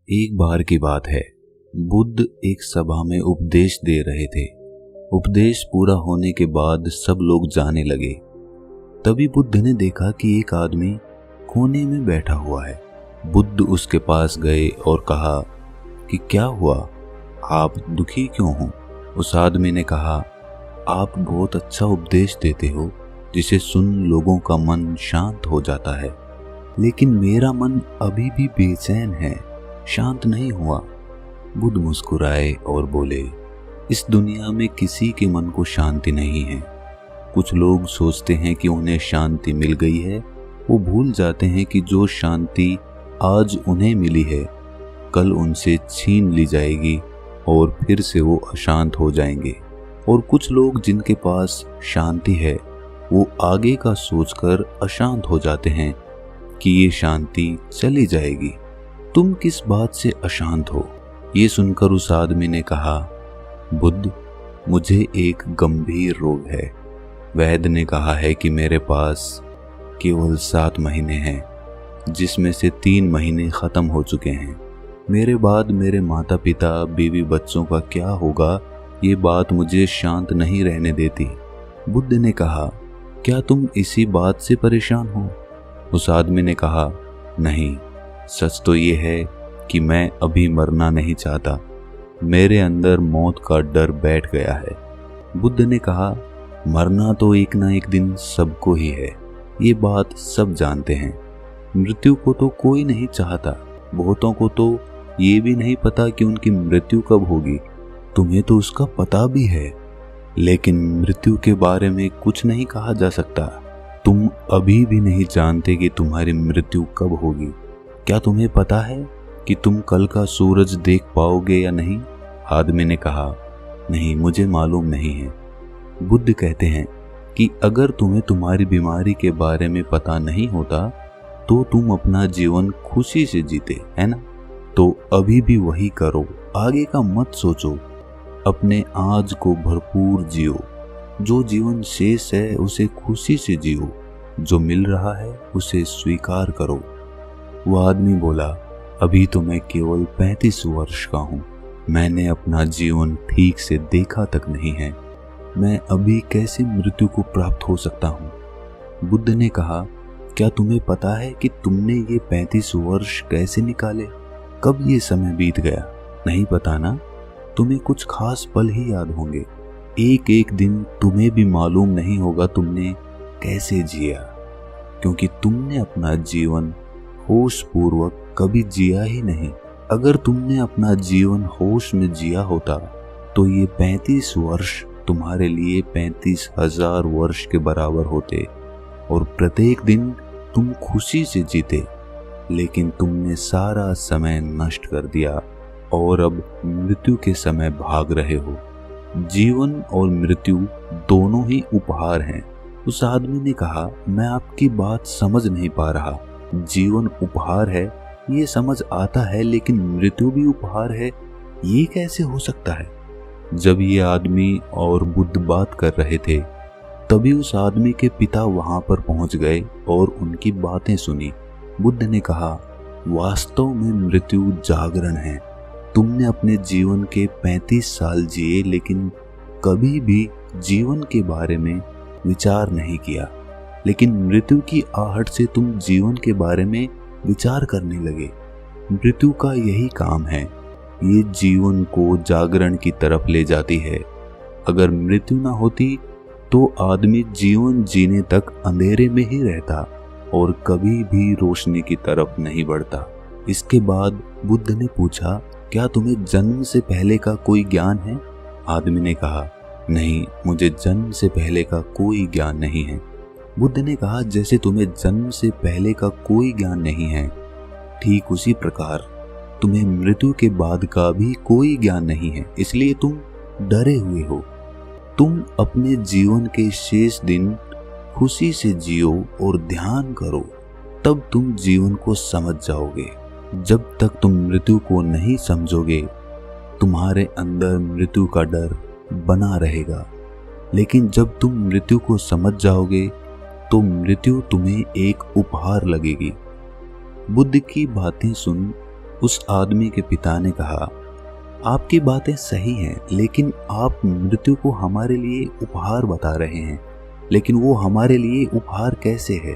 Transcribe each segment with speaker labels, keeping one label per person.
Speaker 1: एक बार की बात है, बुद्ध एक सभा में उपदेश दे रहे थे। उपदेश पूरा होने के बाद सब लोग जाने लगे। तभी बुद्ध ने देखा कि एक आदमी कोने में बैठा हुआ है। बुद्ध उसके पास गए और कहा कि क्या हुआ, आप दुखी क्यों हो? उस आदमी ने कहा, आप बहुत अच्छा उपदेश देते हो जिसे सुन लोगों का मन शांत हो जाता है, लेकिन मेरा मन अभी भी बेचैन है, शांत नहीं हुआ। बुद्ध मुस्कुराए और बोले, इस दुनिया में किसी के मन को शांति नहीं है। कुछ लोग सोचते हैं कि उन्हें शांति मिल गई है, वो भूल जाते हैं कि जो शांति आज उन्हें मिली है कल उनसे छीन ली जाएगी और फिर से वो अशांत हो जाएंगे। और कुछ लोग जिनके पास शांति है वो आगे का सोचकर अशांत हो जाते हैं कि ये शांति चली जाएगी। तुम किस बात से अशांत हो? ये सुनकर उस आदमी ने कहा, बुद्ध, मुझे एक गंभीर रोग है। वैद्य ने कहा है कि मेरे पास केवल 7 महीने हैं, जिसमें से 3 महीने खत्म हो चुके हैं। मेरे बाद मेरे माता पिता, बीवी, बच्चों का क्या होगा, ये बात मुझे शांत नहीं रहने देती। बुद्ध ने कहा, क्या तुम इसी बात से परेशान हो? उस आदमी ने कहा, नहीं, सच तो ये है कि मैं अभी मरना नहीं चाहता। मेरे अंदर मौत का डर बैठ गया है। बुद्ध ने कहा, मरना तो एक ना एक दिन सबको ही है, ये बात सब जानते हैं। मृत्यु को तो कोई नहीं चाहता। बहुतों को तो ये भी नहीं पता कि उनकी मृत्यु कब होगी। तुम्हें तो उसका पता भी है, लेकिन मृत्यु के बारे में कुछ नहीं कहा जा सकता। तुम अभी भी नहीं जानते कि तुम्हारी मृत्यु कब होगी। क्या तुम्हें पता है कि तुम कल का सूरज देख पाओगे या नहीं? आदमी ने कहा, नहीं, मुझे मालूम नहीं है। बुद्ध कहते हैं कि अगर तुम्हें तुम्हारी बीमारी के बारे में पता नहीं होता तो तुम अपना जीवन खुशी से जीते, है ना? तो अभी भी वही करो, आगे का मत सोचो। अपने आज को भरपूर जियो। जो जीवन शेष है उसे खुशी से जियो। जो मिल रहा है उसे स्वीकार करो। वह आदमी बोला, अभी तो मैं केवल 35 वर्ष का हूँ। मैंने अपना जीवन ठीक से देखा तक नहीं है। मैं अभी कैसे मृत्यु को प्राप्त हो सकता हूँ? बुद्ध ने कहा, क्या तुम्हें पता है कि तुमने ये 35 वर्ष कैसे निकाले? कब ये समय बीत गया? नहीं पता ना? तुम्हें कुछ खास पल ही याद होंगे। एक एक दिन तुम्हें भी मालूम नहीं होगा तुमने कैसे जिया, क्योंकि तुमने अपना जीवन होश पूर्वक कभी जिया ही नहीं। अगर तुमने अपना जीवन होश में जिया होता तो ये 35 वर्ष तुम्हारे लिए 35,000 वर्ष के बराबर होते और प्रत्येक दिन तुम खुशी से जीते। लेकिन तुमने सारा समय नष्ट कर दिया और अब मृत्यु के समय भाग रहे हो। जीवन और मृत्यु दोनों ही उपहार हैं। उस आदमी ने कहा, मैं आपकी बात समझ नहीं पा रहा। जीवन उपहार है ये समझ आता है, लेकिन मृत्यु भी उपहार है, ये कैसे हो सकता है? जब ये आदमी और बुद्ध बात कर रहे थे तभी उस आदमी के पिता वहां पर पहुंच गए और उनकी बातें सुनी। बुद्ध ने कहा, वास्तव में मृत्यु जागरण है। तुमने अपने जीवन के 35 साल जिए, लेकिन कभी भी जीवन के बारे में विचार नहीं किया। लेकिन मृत्यु की आहट से तुम जीवन के बारे में विचार करने लगे। मृत्यु का यही काम है, ये जीवन को जागरण की तरफ ले जाती है। अगर मृत्यु ना होती तो आदमी जीवन जीने तक अंधेरे में ही रहता और कभी भी रोशनी की तरफ नहीं बढ़ता। इसके बाद बुद्ध ने पूछा, क्या तुम्हें जन्म से पहले का कोई ज्ञान है? आदमी ने कहा, नहीं, मुझे जन्म से पहले का कोई ज्ञान नहीं है। बुद्ध ने कहा, जैसे तुम्हें जन्म से पहले का कोई ज्ञान नहीं है, ठीक उसी प्रकार तुम्हें मृत्यु के बाद का भी कोई ज्ञान नहीं है, इसलिए तुम डरे हुए हो। तुम अपने जीवन के शेष दिन खुशी से जियो और ध्यान करो, तब तुम जीवन को समझ जाओगे। जब तक तुम मृत्यु को नहीं समझोगे तुम्हारे अंदर मृत्यु का डर बना रहेगा, लेकिन जब तुम मृत्यु को समझ जाओगे तो मृत्यु तुम्हें एक उपहार लगेगी। बुद्ध की बातें सुन उस आदमी के पिता ने कहा, आपकी बातें सही हैं, लेकिन आप मृत्यु को हमारे लिए उपहार बता रहे हैं, लेकिन वो हमारे लिए उपहार कैसे है?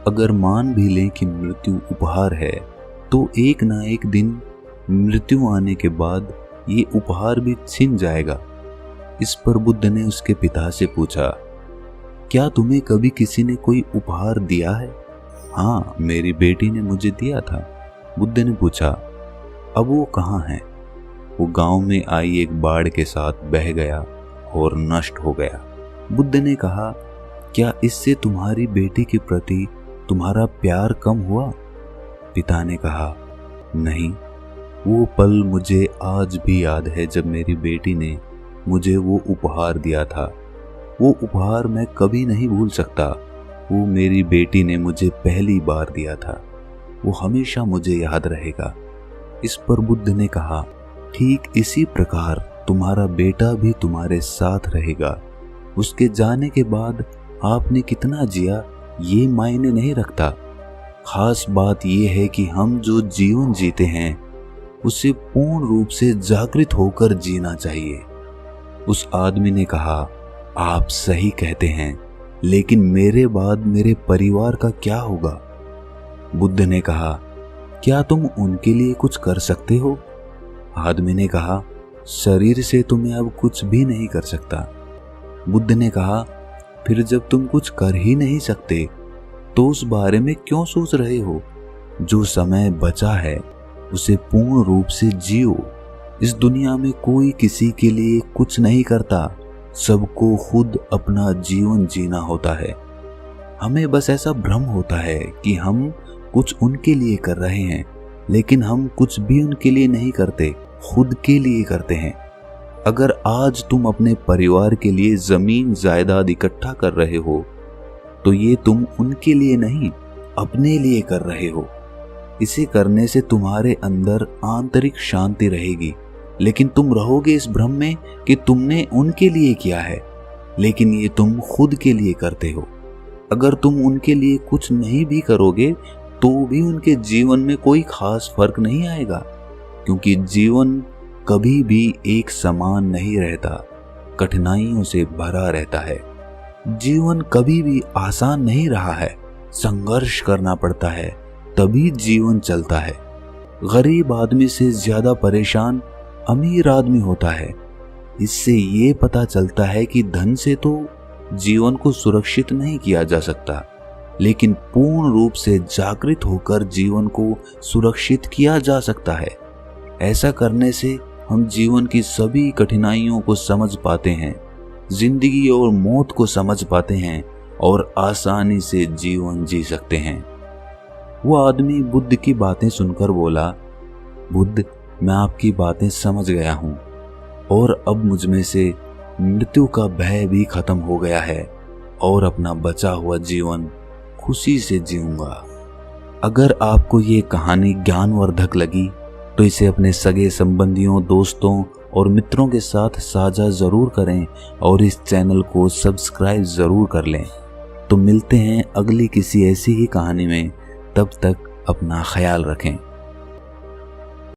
Speaker 1: अगर मान भी लें कि मृत्यु उपहार है, तो एक ना एक दिन मृत्यु आने के बाद ये उपहार भी छिन जाएगा। इस पर बुद्ध ने उसके पिता से पूछा, क्या तुम्हें कभी किसी ने कोई उपहार दिया है? हाँ, मेरी बेटी ने मुझे दिया था। बुद्ध ने पूछा, अब वो कहाँ है? वो गांव में आई एक बाढ़ के साथ बह गया और नष्ट हो गया। बुद्ध ने कहा, क्या इससे तुम्हारी बेटी के प्रति तुम्हारा प्यार कम हुआ? पिता ने कहा, नहीं, वो पल मुझे आज भी याद है जब मेरी बेटी ने मुझे वो उपहार दिया था। वो उपहार मैं कभी नहीं भूल सकता। वो मेरी बेटी ने मुझे पहली बार दिया था। वो हमेशा मुझे याद रहेगा। इस पर बुद्ध ने कहा, ठीक इसी प्रकार तुम्हारा बेटा भी तुम्हारे साथ रहेगा। उसके जाने के बाद आपने कितना जिया ये मायने नहीं रखता। खास बात यह है कि हम जो जीवन जीते हैं उसे पूर्ण रूप से जागृत होकर जीना चाहिए। उस आदमी ने कहा, आप सही कहते हैं, लेकिन मेरे बाद मेरे परिवार का क्या होगा? बुद्ध ने कहा, क्या तुम उनके लिए कुछ कर सकते हो? आदमी ने कहा, शरीर से तो मैं अब कुछ भी नहीं कर सकता। बुद्ध ने कहा, फिर जब तुम कुछ कर ही नहीं सकते तो उस बारे में क्यों सोच रहे हो? जो समय बचा है उसे पूर्ण रूप से जियो। इस दुनिया में कोई किसी के लिए कुछ नहीं करता, सबको खुद अपना जीवन जीना होता है। हमें बस ऐसा भ्रम होता है कि हम कुछ उनके लिए कर रहे हैं, लेकिन हम कुछ भी उनके लिए नहीं करते, खुद के लिए करते हैं। अगर आज तुम अपने परिवार के लिए जमीन जायदाद इकट्ठा कर रहे हो तो ये तुम उनके लिए नहीं, अपने लिए कर रहे हो। इसे करने से तुम्हारे अंदर आंतरिक शांति रहेगी, लेकिन तुम रहोगे इस भ्रम में कि तुमने उनके लिए किया है, लेकिन ये तुम खुद के लिए करते हो। अगर तुम उनके लिए कुछ नहीं भी करोगे तो भी उनके जीवन में कोई खास फर्क नहीं आएगा, क्योंकि जीवन कभी भी एक समान नहीं रहता, कठिनाइयों से भरा रहता है। जीवन कभी भी आसान नहीं रहा है, संघर्ष करना पड़ता है, तभी जीवन चलता है। गरीब आदमी से ज्यादा परेशान अमीर आदमी होता है। इससे ये पता चलता है कि धन से तो जीवन को सुरक्षित नहीं किया जा सकता, लेकिन पूर्ण रूप से जागृत होकर जीवन को सुरक्षित किया जा सकता है। ऐसा करने से हम जीवन की सभी कठिनाइयों को समझ पाते हैं, जिंदगी और मौत को समझ पाते हैं और आसानी से जीवन जी सकते हैं। वो आदमी बुद्ध की बातें सुनकर बोला, बुद्ध, मैं आपकी बातें समझ गया हूँ और अब मुझ में से मृत्यु का भय भी खत्म हो गया है और अपना बचा हुआ जीवन खुशी से जीऊंगा। अगर आपको ये कहानी ज्ञानवर्धक लगी तो इसे अपने सगे संबंधियों, दोस्तों और मित्रों के साथ साझा जरूर करें और इस चैनल को सब्सक्राइब जरूर कर लें। तो मिलते हैं अगली किसी ऐसी ही कहानी में, तब तक अपना ख्याल रखें।